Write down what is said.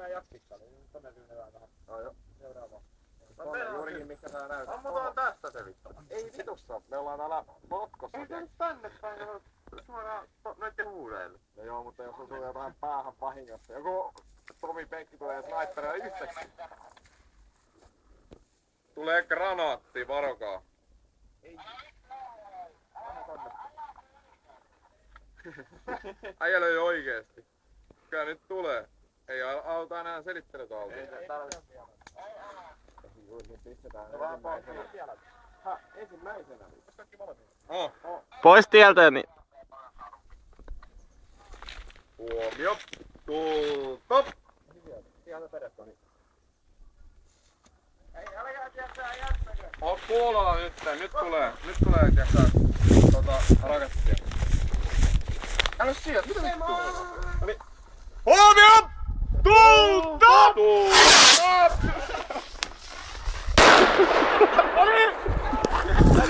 mennään jatsikkaan, niin tonne rynnätään vähän. No joo. Seuraavaan. Tonne juurikin mikä tää näyttää. Ammutaan tästä se vittu. Ei vitussa, me ollaan täällä potkossa. Ei tää nyt tänne päin, suoraan noitten huuleille. No joo, mutta jos on tulee vähän päähän vahingossa. Joku Tomi Penkki tulee sniperilla yhtäkkiä. Tulee granaatti, varokaa. Ei. Anna tonne. Äijä löi oikeesti. Kyllä nyt tulee. Ei auta enää selittelytauta. Ei täällä. Juurikin pistetään ensimmäisenä. Ensimmäisenä. Oh. Pois tieltä niin. Huomio. Tulta. Sieltä perästä niin. Ei, älkää tietää jättäkö. Oot kuulolla nyt. Nyt tulee tietää rakettia. Älä sieltä. Mitä vittu? Huomio! Tulta!